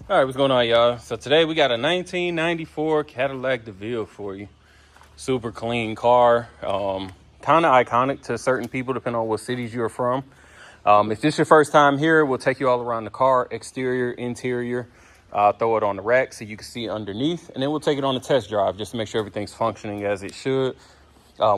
All right, what's going on, y'all? So today we got a 1994 Cadillac Deville for you. Super clean car. Kind of iconic to certain people, depending on what cities you're from. If this is your first time here, we'll take you all around the car, exterior, interior. Throw it on the rack so you can see underneath, and then we'll take it on a test drive just to make sure everything's functioning as it should.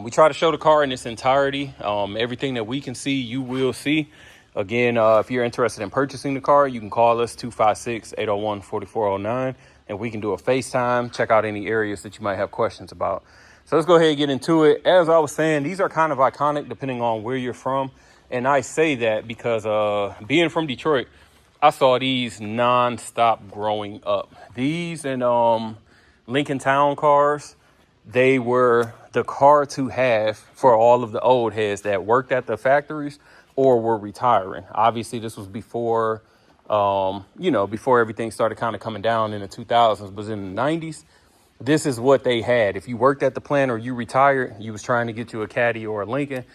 We try to show the car in its entirety. Everything that we can see, you will see. Again, if you're interested in purchasing the car, you can call us 256-801-4409, and we can do a FaceTime, check out any areas that you might have questions about. So let's go ahead and get into it. As I was saying, these are kind of iconic depending on where you're from. And I say that because being from Detroit, I saw these nonstop growing up. These and Lincoln Town cars, they were the car to have for all of the old heads that worked at the factories or were retiring. Obviously, this was before, before everything started kind of coming down in the 2000s, but in the 90s, this is what they had. If you worked at the plant or you retired, you was trying to get you a Caddy or a Lincoln.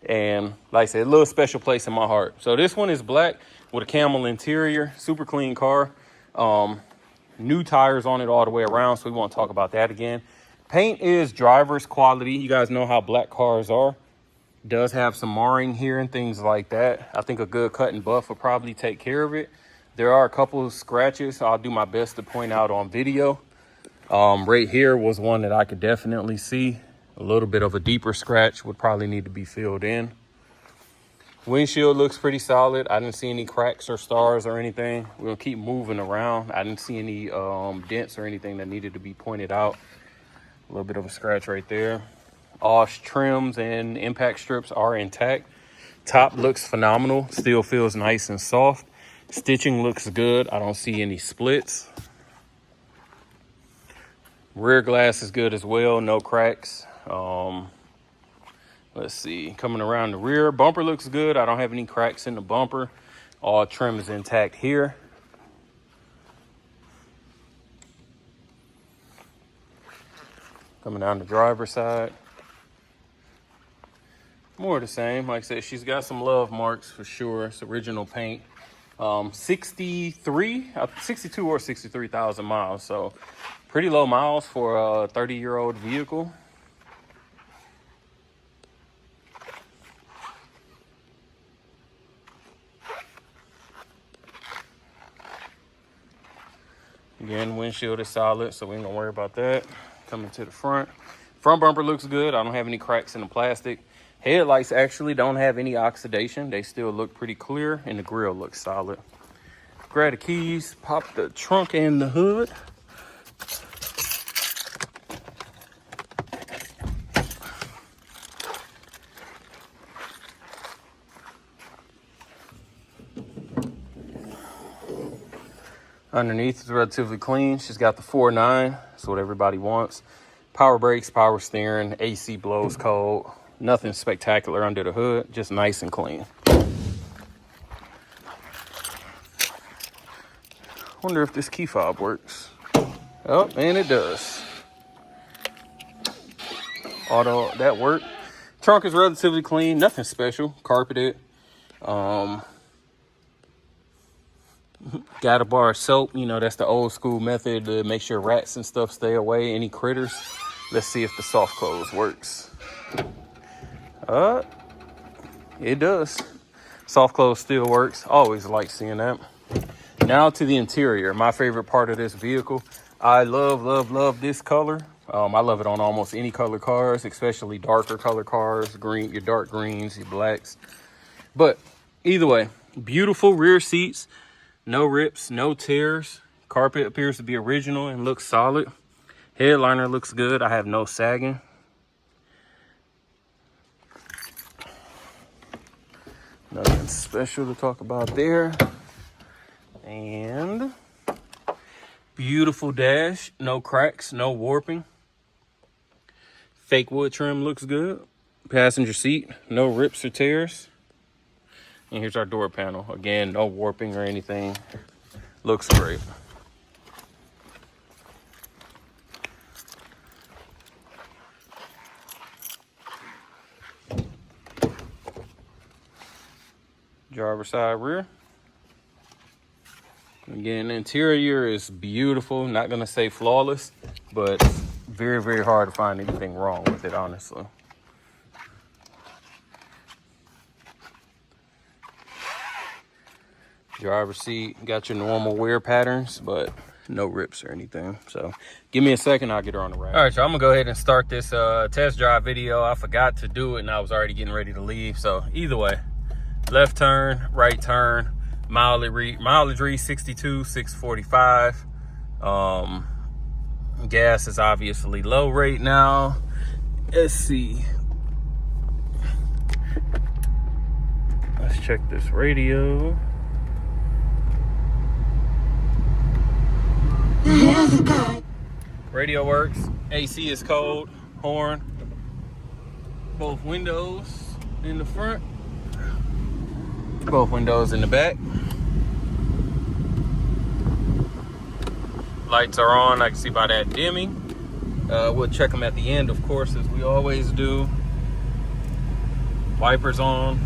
And like I said, a little special place in my heart. So this one is black with a camel interior, super clean car. New tires on it all the way around, so we won't talk about that again. Paint is driver's quality. You guys know how black cars are. Does have some marring here and things like that. I think a good cut and buff will probably take care of it. There are a couple of scratches I'll do my best to point out on video. Right here was one that I could definitely see. A little bit of a deeper scratch would probably need to be filled in. Windshield looks pretty solid. I didn't see any cracks or stars or anything. We're gonna keep moving around. I didn't see any dents or anything that needed to be pointed out. A little bit of a scratch right there. All trims and impact strips are intact. Top looks phenomenal. Still feels nice and soft. Stitching looks good. I don't see any splits. Rear glass is good as well. No cracks. Let's see. Coming around the rear. Bumper looks good. I don't have any cracks in the bumper. All trim is intact here. Coming down the driver's side. More of the same. Like I said, she's got some love marks for sure. It's original paint. 62 or 63,000 miles. So pretty low miles for a 30-year-old vehicle. Again, windshield is solid, so we ain't gonna worry about that. Coming to the front. Front bumper looks good. I don't have any cracks in the plastic. Headlights actually don't have any oxidation. They still look pretty clear, and the grille looks solid. Grab the keys, pop the trunk and the hood. Underneath is relatively clean. She's got the 4.9. That's what everybody wants. Power brakes, power steering, AC blows cold. Nothing spectacular under the hood, just nice and clean. Wonder if this key fob works. Oh, and it does. Auto, that worked. Trunk is relatively clean, nothing special. Carpeted. Got a bar of soap. You know, that's the old school method to make sure rats and stuff stay away, any critters. Let's see if the soft close works. It does. Soft close still works. Always like seeing that. Now to the interior, my favorite part of this vehicle. I love this color. I love it on almost any color cars, especially darker color cars, green, your dark greens, your blacks. But either way, beautiful rear seats, no rips, no tears. Carpet appears to be original and looks solid. Headliner looks good. I have no sagging. Nothing special to talk about there. And beautiful dash, no cracks, no warping. Fake wood trim looks good. Passenger seat, no rips or tears. And here's our door panel. Again, no warping or anything. Looks great. Driver side rear. Again, the interior is beautiful. Not gonna say flawless, but very, very hard to find anything wrong with it, honestly. Driver's seat, got your normal wear patterns, but no rips or anything. So give me a second, I'll get her on the rack. All right, so I'm gonna go ahead and start this test drive video. I forgot to do it and I was already getting ready to leave. So either way, left turn, right turn, mileage read 62,645. Gas is obviously low right now. Let's see. Let's check this radio. Radio works. AC is cold. Horn. Both windows in the front. Both windows in the back. Lights are on. I can see by that dimming. We'll check them at the end, of course, as we always do. Wipers on.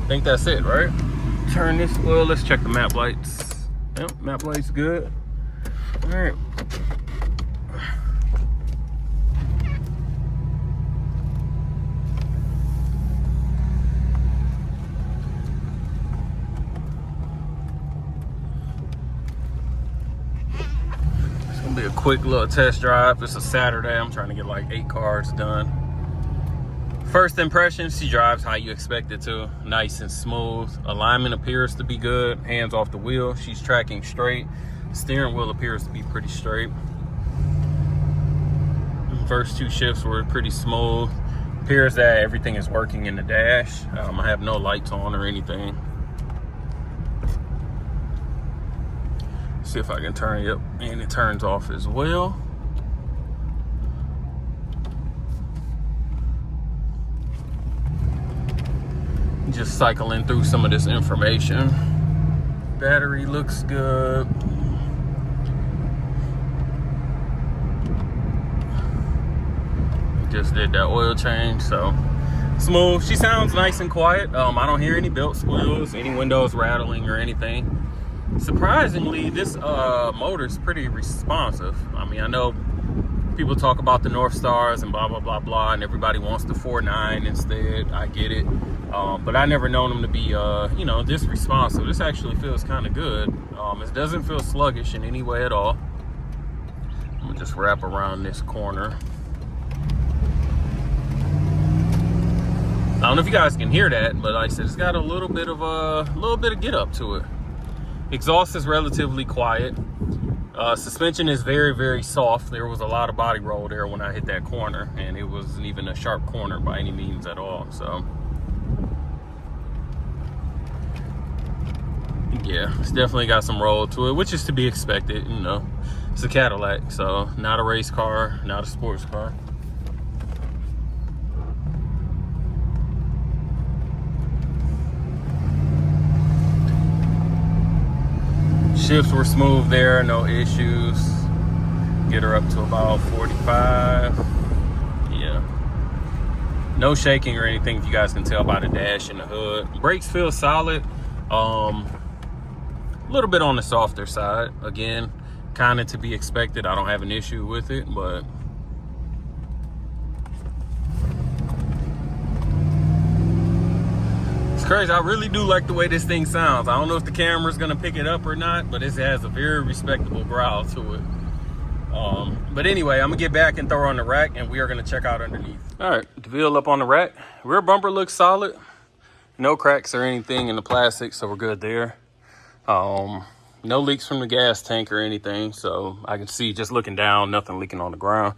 I think that's it, right? Turn this. Well, let's check the map lights. Yep, map light's good. All right. It's gonna be a quick little test drive. It's a Saturday. I'm trying to get like 8 cars done. First impression, she drives how you expect it to. Nice and smooth. Alignment appears to be good. Hands off the wheel. She's tracking straight. Steering wheel appears to be pretty straight. First 2 shifts were pretty smooth. Appears that everything is working in the dash. I have no lights on or anything. See if I can turn it up, and it turns off as well. Just cycling through some of this information. Battery looks good. Just did that oil change, so smooth. She sounds nice and quiet. I don't hear any belt squeals, any windows rattling or anything. Surprisingly, this motor is pretty responsive. I mean, I know people talk about the North Stars and blah, blah, blah, blah, and everybody wants the 4.9 instead. I get it. But I never known them to be, you know, this responsive. This actually feels kind of good. It doesn't feel sluggish in any way at all. I'm gonna just wrap around this corner. I don't know if you guys can hear that, but like I said, it's got a little bit of get up to it. Exhaust is relatively quiet. Suspension is very, very soft. There was a lot of body roll there when I hit that corner, and it wasn't even a sharp corner by any means at all. So yeah, it's definitely got some roll to it, which is to be expected. You know, it's a Cadillac, so not a race car, not a sports car. Shifts were smooth there, no issues. Get her up to about 45. Yeah. No shaking or anything, if you guys can tell by the dash and the hood. Brakes feel solid. A little bit on the softer side. Again, kind of to be expected. I don't have an issue with it, but crazy. I really do like the way this thing sounds. I don't know if the camera's gonna pick it up or not, but it has a very respectable growl to it. But anyway, I'm gonna get back and throw her on the rack, and we are gonna check out underneath. All right, Deville up on the rack. Rear bumper looks solid. No cracks or anything in the plastic, so we're good there. No leaks from the gas tank or anything, so I can see just looking down, nothing leaking on the ground.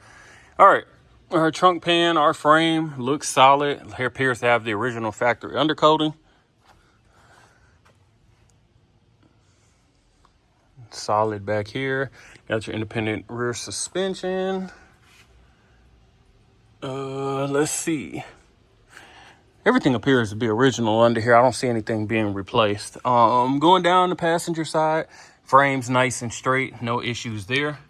All right. Our trunk pan, our frame looks solid. Here appears to have the original factory undercoating. Solid back here. Got your independent rear suspension. Let's see. Everything appears to be original under here. I don't see anything being replaced. Going down the passenger side, frame's nice and straight. No issues there.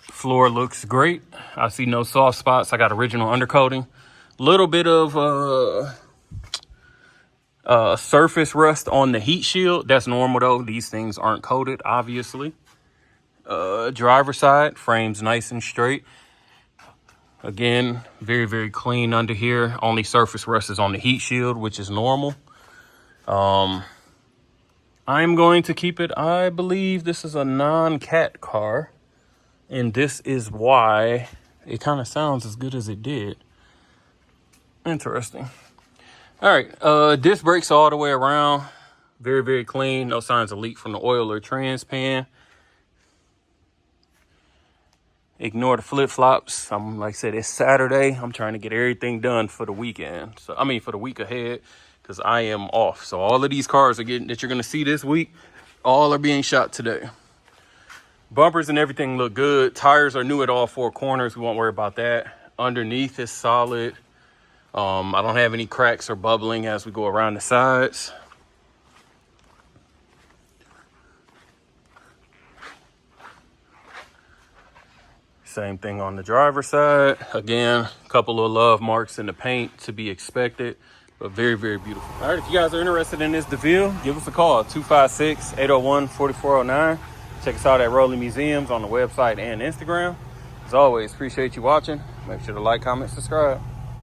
Floor looks great. I see no soft spots. I got original undercoating. Little bit of Surface rust on the heat shield. That's normal though. These things aren't coated, obviously. Driver side, frame's nice and straight. Again, very, very clean under here. Only surface rust is on the heat shield, which is normal. I'm going to keep it. I believe this is a non-cat car. And this is why it kind of sounds as good as it did. Interesting. All right, disc brakes all the way around. Very, very clean. No signs of leak from the oil or trans pan. Ignore the flip-flops. Like I said, it's Saturday. I'm trying to get everything done for the weekend. So, I mean, for the week ahead, because I am off. So all of these cars that you're going to see this week, all are being shot today. Bumpers and everything look good. Tires are new at all 4 corners. We won't worry about that. Underneath is solid. I don't have any cracks or bubbling as we go around the sides. Same thing on the driver's side. Again, a couple of love marks in the paint to be expected, but very, very beautiful. All right, if you guys are interested in this DeVille, give us a call, 256-801-4409. Check us out at Rolling Museums on the website and Instagram. As always, appreciate you watching. Make sure to like, comment, subscribe.